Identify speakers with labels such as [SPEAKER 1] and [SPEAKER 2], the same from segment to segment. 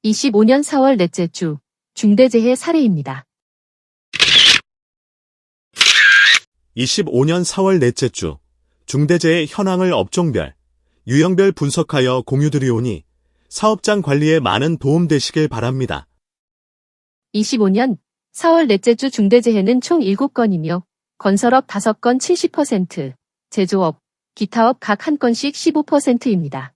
[SPEAKER 1] 25년 4월 넷째 주 중대재해 사례입니다.
[SPEAKER 2] 25년 4월 넷째 주 중대재해 현황을 업종별, 유형별 분석하여 공유드리오니 사업장 관리에 많은 도움 되시길 바랍니다.
[SPEAKER 1] 25년 4월 넷째 주 중대재해는 총 7건이며 건설업 5건 70%, 제조업, 기타업 각 1건씩 15%입니다.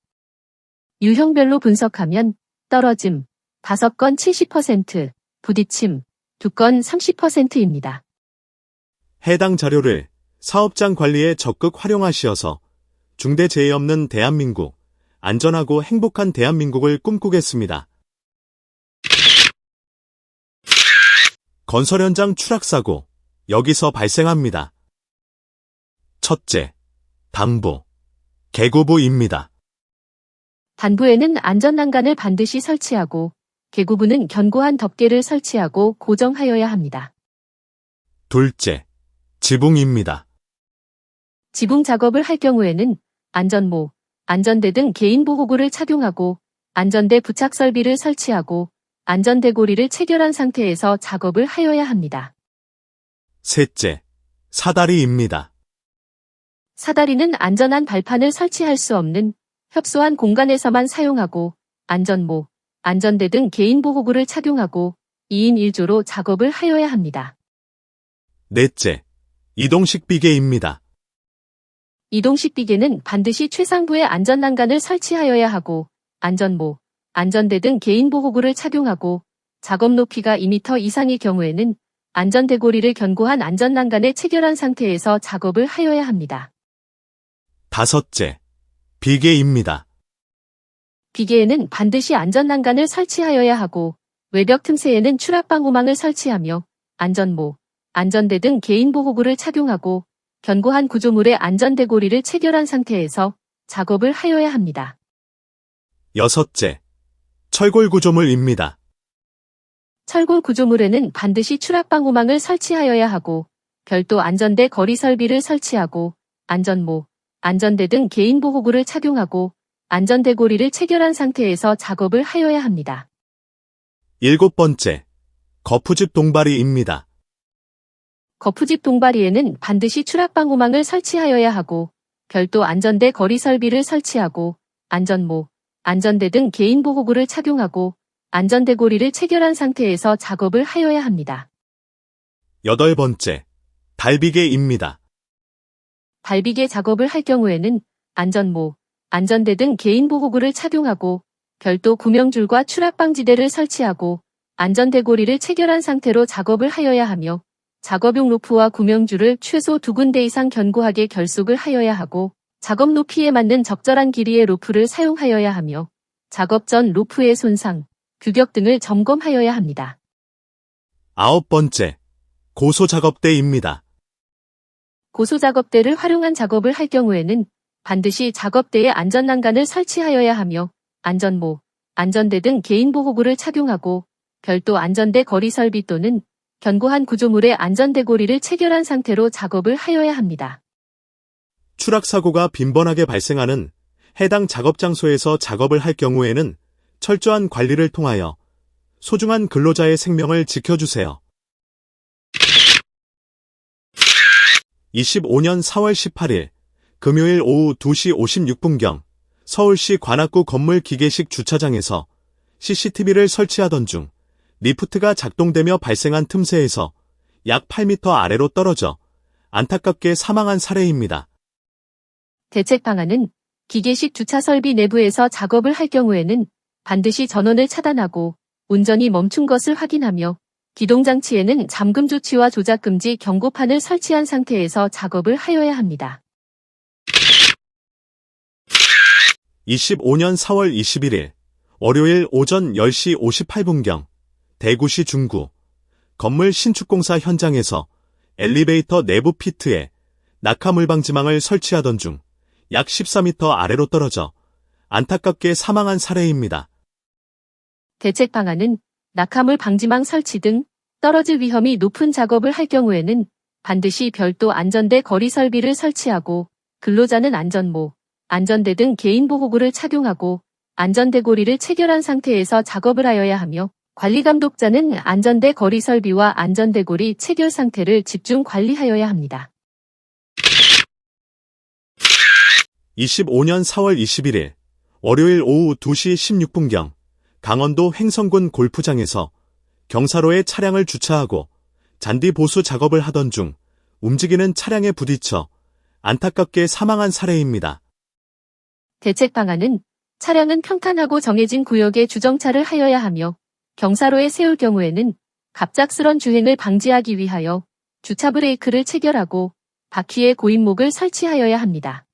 [SPEAKER 1] 유형별로 분석하면 떨어짐 5건 70%, 부딪힘 2건 30%입니다.
[SPEAKER 2] 해당 자료를 사업장 관리에 적극 활용하시어서 중대재해 없는 대한민국, 안전하고 행복한 대한민국을 꿈꾸겠습니다. 건설 현장 추락사고, 여기서 발생합니다. 첫째, 단부, 개구부입니다.
[SPEAKER 1] 단부에는 안전난간을 반드시 설치하고 개구부는 견고한 덮개를 설치하고 고정하여야 합니다.
[SPEAKER 2] 둘째, 지붕입니다.
[SPEAKER 1] 지붕 작업을 할 경우에는 안전모, 안전대 등 개인보호구를 착용하고 안전대 부착 설비를 설치하고 안전대고리를 체결한 상태에서 작업을 하여야 합니다.
[SPEAKER 2] 셋째, 사다리입니다.
[SPEAKER 1] 사다리는 안전한 발판을 설치할 수 없는 협소한 공간에서만 사용하고 안전모, 안전대 등 개인보호구를 착용하고 2인 1조로 작업을 하여야 합니다.
[SPEAKER 2] 넷째, 이동식 비계입니다.
[SPEAKER 1] 이동식 비계는 반드시 최상부의 안전난간을 설치하여야 하고 안전모, 안전대 등 개인보호구를 착용하고 작업 높이가 2m 이상의 경우에는 안전대고리를 견고한 안전난간에 체결한 상태에서 작업을 하여야 합니다.
[SPEAKER 2] 다섯째, 비계입니다.
[SPEAKER 1] 비계에는 반드시 안전난간을 설치하여야 하고 외벽 틈새에는 추락방호망을 설치하며 안전모, 안전대 등 개인보호구를 착용하고 견고한 구조물의 안전대고리를 체결한 상태에서 작업을 하여야 합니다.
[SPEAKER 2] 여섯째, 철골 구조물입니다.
[SPEAKER 1] 철골 구조물에는 반드시 추락방호망을 설치하여야 하고 별도 안전대 거리 설비를 설치하고 안전모, 안전대 등 개인보호구를 착용하고 안전대고리를 체결한 상태에서 작업을 하여야 합니다.
[SPEAKER 2] 일곱 번째, 거푸집 동바리입니다.
[SPEAKER 1] 거푸집 동바리에는 반드시 추락방호망을 설치하여야 하고 별도 안전대 거리 설비를 설치하고 안전모, 안전대 등 개인보호구를 착용하고 안전대고리를 체결한 상태에서 작업을 하여야 합니다.
[SPEAKER 2] 여덟 번째, 달비계입니다.
[SPEAKER 1] 달비계 작업을 할 경우에는 안전모, 안전대 등 개인보호구를 착용하고 별도 구명줄과 추락방지대를 설치하고 안전대고리를 체결한 상태로 작업을 하여야 하며 작업용 로프와 구명줄을 최소 2군데 이상 견고하게 결속을 하여야 하고 작업 높이에 맞는 적절한 길이의 로프를 사용하여야 하며 작업 전 로프의 손상, 규격 등을 점검하여야 합니다.
[SPEAKER 2] 아홉 번째, 고소작업대입니다.
[SPEAKER 1] 고소작업대를 활용한 작업을 할 경우에는 반드시 작업대에 안전난간을 설치하여야 하며 안전모, 안전대 등 개인보호구를 착용하고 별도 안전대 거리 설비 또는 견고한 구조물의 안전대고리를 체결한 상태로 작업을 하여야 합니다.
[SPEAKER 2] 추락사고가 빈번하게 발생하는 해당 작업 장소에서 작업을 할 경우에는 철저한 관리를 통하여 소중한 근로자의 생명을 지켜주세요. 25년 4월 18일 금요일 오후 2시 56분경 서울시 관악구 건물 기계식 주차장에서 CCTV를 설치하던 중 리프트가 작동되며 발생한 틈새에서 약 8m 아래로 떨어져 안타깝게 사망한 사례입니다.
[SPEAKER 1] 대책 방안은 기계식 주차 설비 내부에서 작업을 할 경우에는 반드시 전원을 차단하고 운전이 멈춘 것을 확인하며 기동장치에는 잠금 조치와 조작 금지 경고판을 설치한 상태에서 작업을 하여야 합니다.
[SPEAKER 2] 25년 4월 21일 월요일 오전 10시 58분경 대구시 중구 건물 신축공사 현장에서 엘리베이터 내부 피트에 낙하물방지망을 설치하던 중 약 14m 아래로 떨어져 안타깝게 사망한 사례입니다.
[SPEAKER 1] 대책 방안은 낙하물 방지망 설치 등 떨어질 위험이 높은 작업을 할 경우에는 반드시 별도 안전대 거리 설비를 설치하고 근로자는 안전모, 안전대 등 개인보호구를 착용하고 안전대고리를 체결한 상태에서 작업을 하여야 하며 관리감독자는 안전대 거리 설비와 안전대고리 체결 상태를 집중 관리하여야 합니다.
[SPEAKER 2] 25년 4월 21일 월요일 오후 2시 16분경 강원도 횡성군 골프장에서 경사로에 차량을 주차하고 잔디 보수 작업을 하던 중 움직이는 차량에 부딪혀 안타깝게 사망한 사례입니다.
[SPEAKER 1] 대책 방안은 차량은 평탄하고 정해진 구역에 주정차를 하여야 하며 경사로에 세울 경우에는 갑작스런 주행을 방지하기 위하여 주차 브레이크를 체결하고 바퀴에 고인목을 설치하여야 합니다.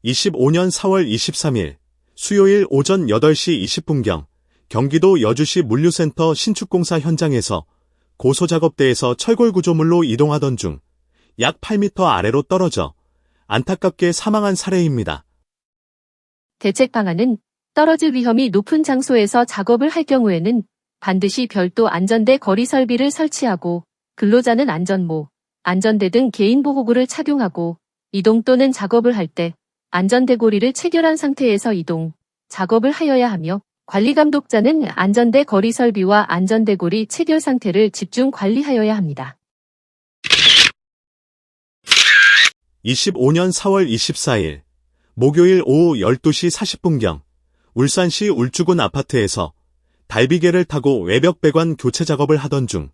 [SPEAKER 2] 25년 4월 23일 수요일 오전 8시 20분경 경기도 여주시 물류센터 신축공사 현장에서 고소작업대에서 철골 구조물로 이동하던 중 약 8m 아래로 떨어져 안타깝게 사망한 사례입니다.
[SPEAKER 1] 대책 방안은 떨어질 위험이 높은 장소에서 작업을 할 경우에는 반드시 별도 안전대 거리 설비를 설치하고 근로자는 안전모, 안전대 등 개인보호구를 착용하고 이동 또는 작업을 할 때 안전대고리를 체결한 상태에서 이동, 작업을 하여야 하며 관리감독자는 안전대 거리 설비와 안전대고리 체결 상태를 집중 관리하여야 합니다.
[SPEAKER 2] 25년 4월 24일 목요일 오후 12시 40분경 울산시 울주군 아파트에서 달비개를 타고 외벽 배관 교체 작업을 하던 중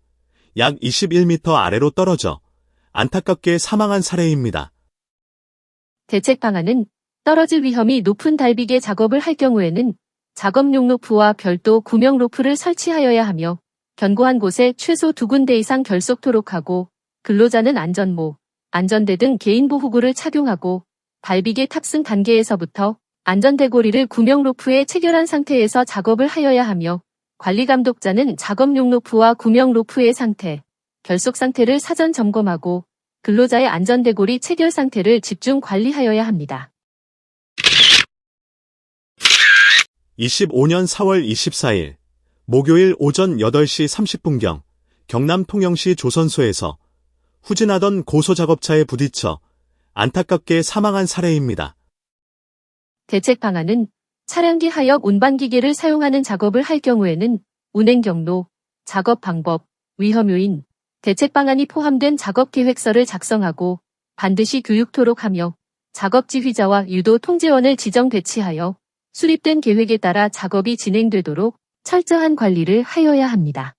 [SPEAKER 2] 약 21m 아래로 떨어져 안타깝게 사망한 사례입니다.
[SPEAKER 1] 대책 방안은 떨어질 위험이 높은 달비개 작업을 할 경우에는 작업용 로프와 별도 구명 로프를 설치하여야 하며 견고한 곳에 최소 2군데 이상 결속토록 하고 근로자는 안전모, 안전대 등 개인보호구를 착용하고 달비개 탑승 단계에서부터 안전대고리를 구명 로프에 체결한 상태에서 작업을 하여야 하며 관리감독자는 작업용 로프와 구명 로프의 상태, 결속 상태를 사전 점검하고 근로자의 안전대고리 체결 상태를 집중 관리하여야 합니다.
[SPEAKER 2] 25년 4월 24일 목요일 오전 8시 30분경 경남 통영시 조선소에서 후진하던 고소작업차에 부딪혀 안타깝게 사망한 사례입니다.
[SPEAKER 1] 대책 방안은 차량기 하역 운반기계를 사용하는 작업을 할 경우에는 운행 경로, 작업 방법, 위험 요인, 대책 방안이 포함된 작업 계획서를 작성하고 반드시 교육토록 하며 작업 지휘자와 유도 통제원을 지정 배치하여 수립된 계획에 따라 작업이 진행되도록 철저한 관리를 하여야 합니다.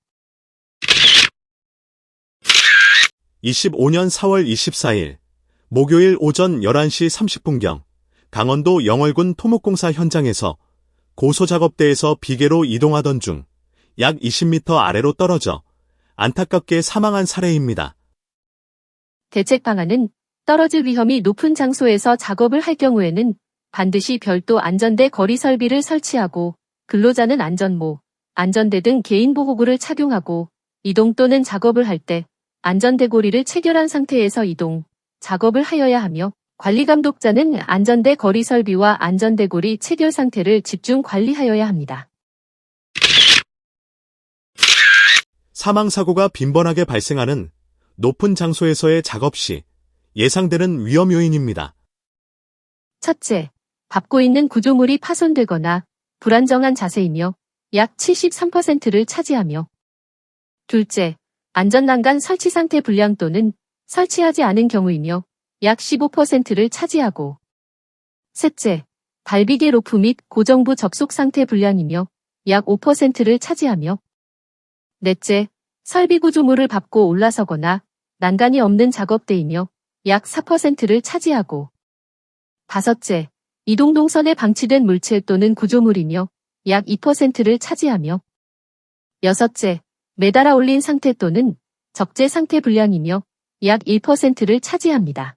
[SPEAKER 2] 25년 4월 24일 목요일 오전 11시 30분경 강원도 영월군 토목공사 현장에서 고소작업대에서 비계로 이동하던 중 약 20m 아래로 떨어져 안타깝게 사망한 사례입니다.
[SPEAKER 1] 대책 방안은 떨어질 위험이 높은 장소에서 작업을 할 경우에는 반드시 별도 안전대 거리 설비를 설치하고 근로자는 안전모, 안전대 등 개인보호구를 착용하고 이동 또는 작업을 할 때 안전대고리를 체결한 상태에서 이동, 작업을 하여야 하며 관리감독자는 안전대 거리 설비와 안전대고리 체결 상태를 집중 관리하여야 합니다.
[SPEAKER 2] 사망사고가 빈번하게 발생하는 높은 장소에서의 작업 시 예상되는 위험 요인입니다.
[SPEAKER 1] 첫째, 밟고 있는 구조물이 파손되거나 불안정한 자세이며 약 73%를 차지하며 둘째, 안전난간 설치 상태 불량 또는 설치하지 않은 경우이며 약 15%를 차지하고 셋째, 달비개 로프 및 고정부 접속 상태 불량이며 약 5%를 차지하며 넷째, 설비 구조물을 밟고 올라서거나 난간이 없는 작업대이며 약 4%를 차지하고 다섯째, 이동 동선에 방치된 물체 또는 구조물이며 약 2%를 차지하며 여섯째, 매달아 올린 상태 또는 적재 상태 불량이며 약 1%를 차지합니다.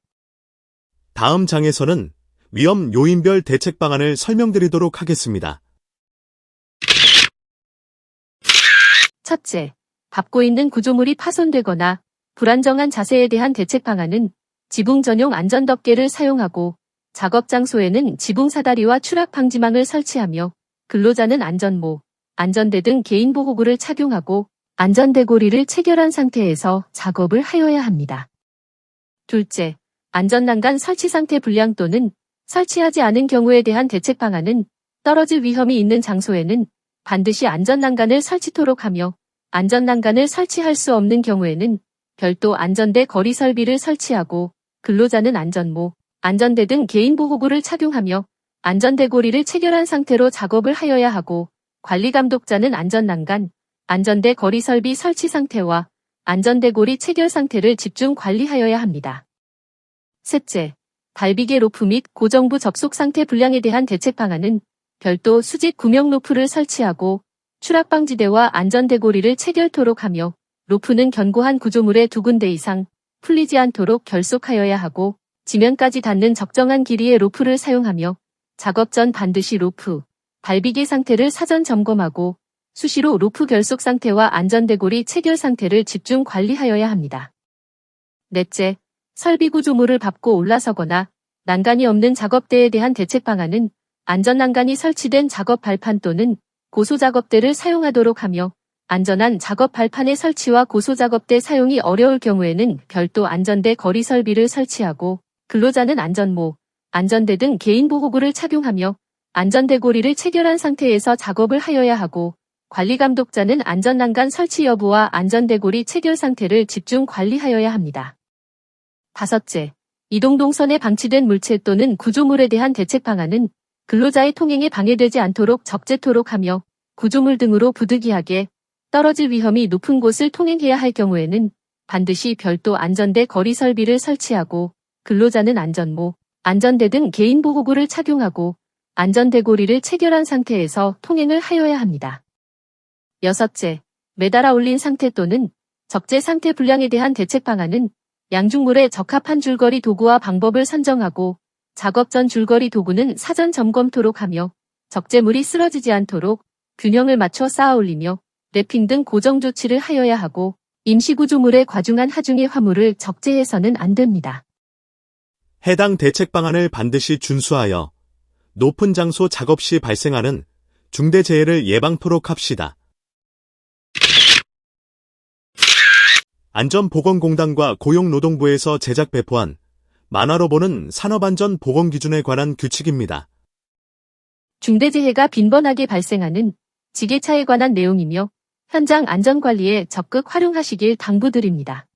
[SPEAKER 2] 다음 장에서는 위험 요인별 대책 방안을 설명드리도록 하겠습니다.
[SPEAKER 1] 첫째, 밟고 있는 구조물이 파손되거나 불안정한 자세에 대한 대책 방안은 지붕 전용 안전덮개를 사용하고 작업 장소에는 지붕 사다리와 추락 방지망을 설치하며 근로자는 안전모, 안전대 등 개인보호구를 착용하고 안전대고리를 체결한 상태에서 작업을 하여야 합니다. 둘째, 안전난간 설치 상태 불량 또는 설치하지 않은 경우에 대한 대책 방안은 떨어질 위험이 있는 장소에는 반드시 안전난간을 설치토록 하며 안전난간을 설치할 수 없는 경우에는 별도 안전대 거리 설비를 설치하고 근로자는 안전모, 안전대 등 개인보호구를 착용하며 안전대고리를 체결한 상태로 작업을 하여야 하고 관리감독자는 안전난간, 안전대 거리 설비 설치 상태와 안전대고리 체결 상태를 집중 관리하여야 합니다. 셋째, 발비계 로프 및 고정부 접속 상태 불량에 대한 대책 방안은 별도 수직 구명 로프를 설치하고 추락방지대와 안전대고리를 체결토록 하며 로프는 견고한 구조물에 2군데 이상 풀리지 않도록 결속하여야 하고 지면까지 닿는 적정한 길이의 로프를 사용하며 작업 전 반드시 로프, 발비계 상태를 사전 점검하고 수시로 로프 결속 상태와 안전대고리 체결 상태를 집중 관리하여야 합니다. 넷째, 설비 구조물을 밟고 올라서거나 난간이 없는 작업대에 대한 대책 방안은 안전난간이 설치된 작업 발판 또는 고소작업대를 사용하도록 하며 안전한 작업 발판의 설치와 고소작업대 사용이 어려울 경우에는 별도 안전대 거리 설비를 설치하고 근로자는 안전모, 안전대 등 개인보호구를 착용하며 안전대고리를 체결한 상태에서 작업을 하여야 하고 관리감독자는 안전난간 설치 여부와 안전대고리 체결 상태를 집중 관리하여야 합니다. 다섯째, 이동동선에 방치된 물체 또는 구조물에 대한 대책 방안은 근로자의 통행에 방해되지 않도록 적재토록 하며 구조물 등으로 부득이하게 떨어질 위험이 높은 곳을 통행해야 할 경우에는 반드시 별도 안전대 거리 설비를 설치하고 근로자는 안전모, 안전대 등 개인보호구를 착용하고 안전대고리를 체결한 상태에서 통행을 하여야 합니다. 여섯째, 매달아 올린 상태 또는 적재 상태 불량에 대한 대책 방안은 양중물에 적합한 줄거리 도구와 방법을 선정하고 작업 전 줄거리 도구는 사전 점검토록 하며 적재물이 쓰러지지 않도록 균형을 맞춰 쌓아 올리며 랩핑 등 고정 조치를 하여야 하고 임시구조물에 과중한 하중의 화물을 적재해서는 안 됩니다.
[SPEAKER 2] 해당 대책 방안을 반드시 준수하여 높은 장소 작업 시 발생하는 중대재해를 예방토록 합시다. 안전보건공단과 고용노동부에서 제작 배포한 만화로 보는 산업안전보건기준에 관한 규칙입니다.
[SPEAKER 1] 중대재해가 빈번하게 발생하는 지게차에 관한 내용이며 현장 안전관리에 적극 활용하시길 당부드립니다.